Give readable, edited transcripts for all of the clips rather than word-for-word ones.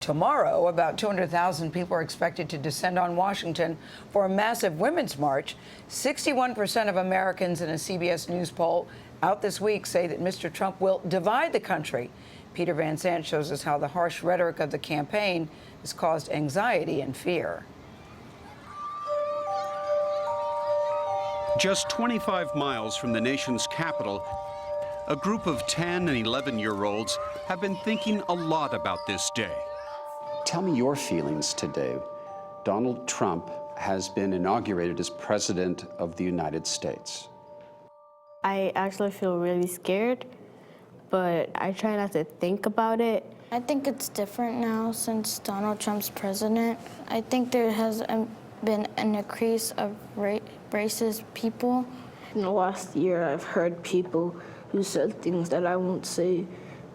Tomorrow, about 200,000 people are expected to descend on Washington for a massive women's march. 61% of Americans in a CBS News poll out this week say that Mr. Trump will divide the country. Peter Van Sant shows us how the harsh rhetoric of the campaign has caused anxiety and fear. Just 25 miles from the nation's capital, a group of 10 and 11-year-olds have been thinking a lot about this day. Tell me your feelings today. Donald Trump has been inaugurated as President of the United States. I actually feel really scared, but I try not to think about it. I think it's different now since Donald Trump's president. I think there has been an increase of racist people. In the last year, I've heard people who said things that I won't say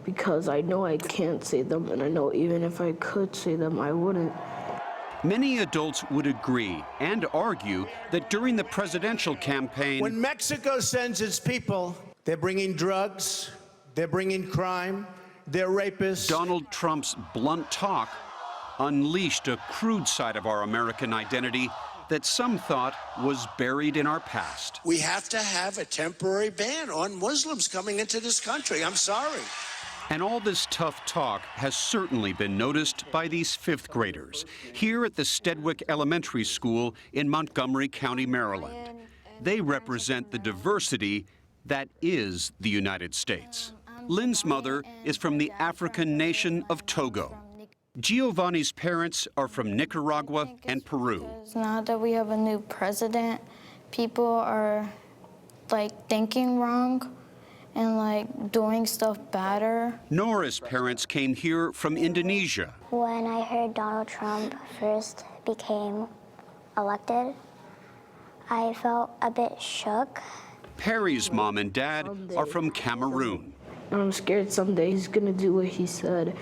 because I know I can't say them, and I know even if I could say them, I wouldn't. Many adults would agree and argue that during the presidential campaign, when Mexico sends its people, they're bringing drugs, they're bringing crime, they're rapists. Donald Trump's blunt talk unleashed a crude side of our American identity that some thought was buried in our past. We have to have a temporary ban on Muslims coming into this country. I'm sorry. And all this tough talk has certainly been noticed by these fifth graders here at the Stedwick Elementary School in Montgomery County, Maryland. They represent the diversity that is the United States. Lynn's mother is from the African nation of Togo. Giovanni's parents are from Nicaragua and Peru. Now that we have a new president, people are thinking wrong and doing stuff better. Nora's parents came here from Indonesia. When I heard Donald Trump first became elected, I felt a bit shook. Perry's mom and dad are from Cameroon. I'm scared someday he's gonna do what he said,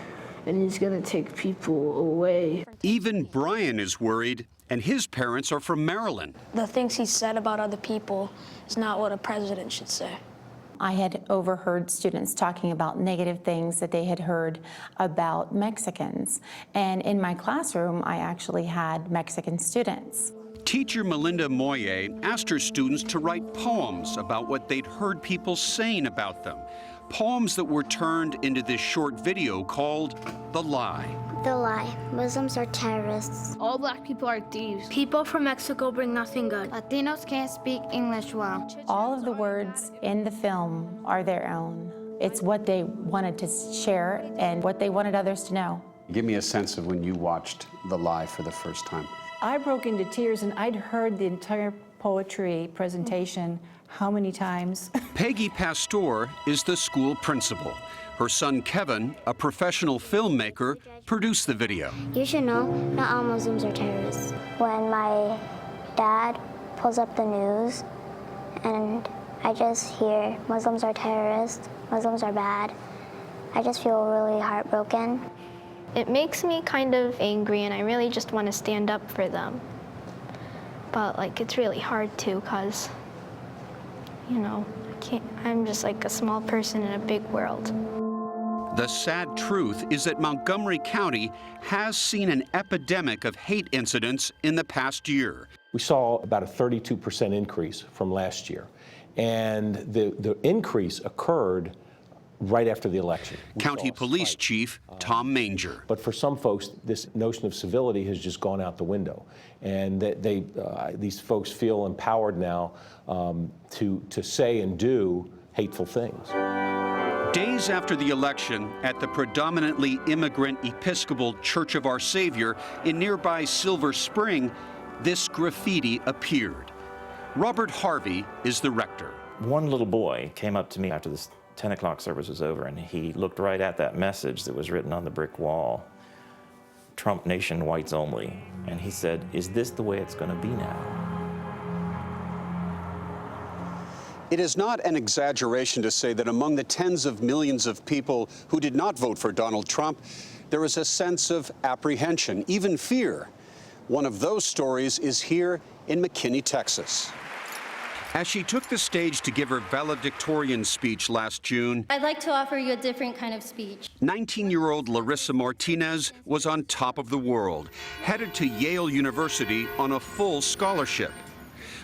and he's gonna take people away. Even Brian is worried, and his parents are from Maryland. The things he said about other people is not what a president should say. I had overheard students talking about negative things that they had heard about Mexicans. And in my classroom, I actually had Mexican students. Teacher Melinda Moye asked her students to write poems about what they'd heard people saying about them. Poems that were turned into this short video called The Lie. The lie. Muslims are terrorists. All black people are thieves. People from Mexico bring nothing good. Latinos can't speak English well. All of the words in the film are their own. It's what they wanted to share and what they wanted others to know. Give me a sense of when you watched The Lie for the first time. I broke into tears, and I'd heard the entire poetry presentation how many times? Peggy Pastor is the school principal. Her son Kevin, a professional filmmaker, produced the video. You should know, not all Muslims are terrorists. When my dad pulls up the news and I just hear Muslims are terrorists, Muslims are bad, I just feel really heartbroken. It makes me kind of angry, and I really just want to stand up for them. But it's really hard to, because I'm just a small person in a big world. The sad truth is that Montgomery County has seen an epidemic of hate incidents in the past year. We saw about a 32% increase from last year, and the increase occurred right after the election. County Police Chief Tom Manger. But for some folks, this notion of civility has just gone out the window, and these folks feel empowered now to say and do hateful things. Days after the election, at the predominantly immigrant Episcopal Church of Our Savior in nearby Silver Spring, this graffiti appeared. Robert Harvey is the rector. One little boy came up to me after this 10 o'clock service was over, and he looked right at that message that was written on the brick wall, Trump Nation, whites only. And he said, "Is this the way it's going to be now?" It is not an exaggeration to say that among the tens of millions of people who did not vote for Donald Trump, there is a sense of apprehension, even fear. One of those stories is here in McKinney, Texas. As she took the stage to give her valedictorian speech last June, I'd like to offer you a different kind of speech. 19-year-old Larissa Martinez was on top of the world, headed to Yale University on a full scholarship.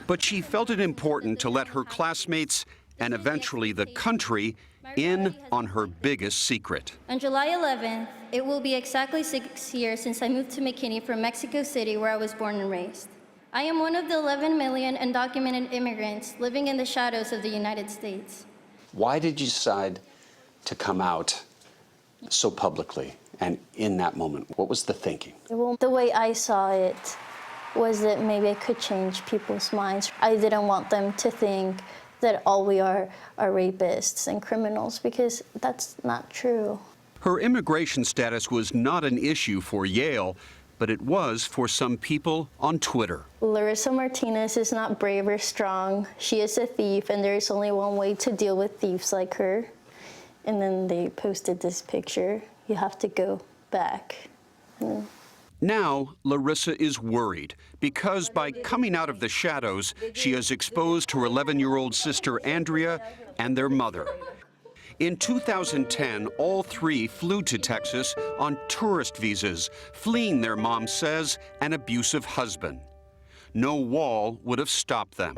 But she felt it important to let her classmates and eventually the country in on her biggest secret. On July 11th, it will be exactly 6 years since I moved to McKinney from Mexico City, where I was born and raised. I am one of the 11 million undocumented immigrants living in the shadows of the United States. Why did you decide to come out so publicly and in that moment? What was the thinking? Well, the way I saw it was that maybe I could change people's minds. I didn't want them to think that all we are rapists and criminals, because that's not true. Her immigration status was not an issue for Yale, but it was for some people on Twitter. Larissa Martinez is not brave or strong. She is a thief, and there is only one way to deal with thieves like her. And then they posted this picture. You have to go back. Now, Larissa is worried because by coming out of the shadows, she has exposed her 11-year-old sister Andrea and their mother. In 2010, all three flew to Texas on tourist visas, fleeing, their mom says, an abusive husband. No wall would have stopped them.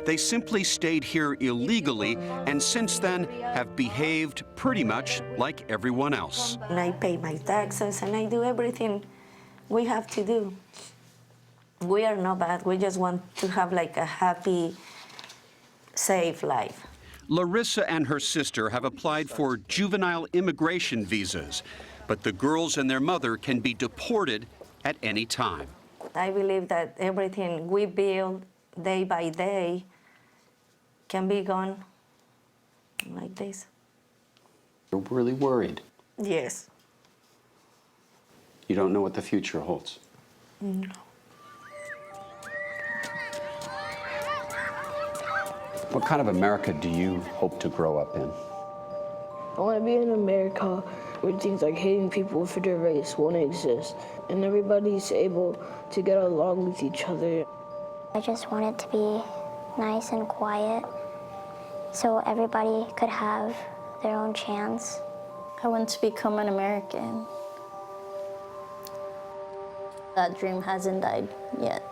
They simply stayed here illegally and since then have behaved pretty much like everyone else. And I pay my taxes and I do everything we have to do. We are not bad. We just want to have like a happy, safe life. Larissa and her sister have applied for juvenile immigration visas, but the girls and their mother can be deported at any time. I believe that everything we build day by day can be gone like this. You're really worried. Yes. You don't know what the future holds. No. What kind of America do you hope to grow up in? I want to be in America where things like hating people for their race won't exist, and everybody's able to get along with each other. I just want it to be nice and quiet so everybody could have their own chance. I want to become an American. That dream hasn't died yet.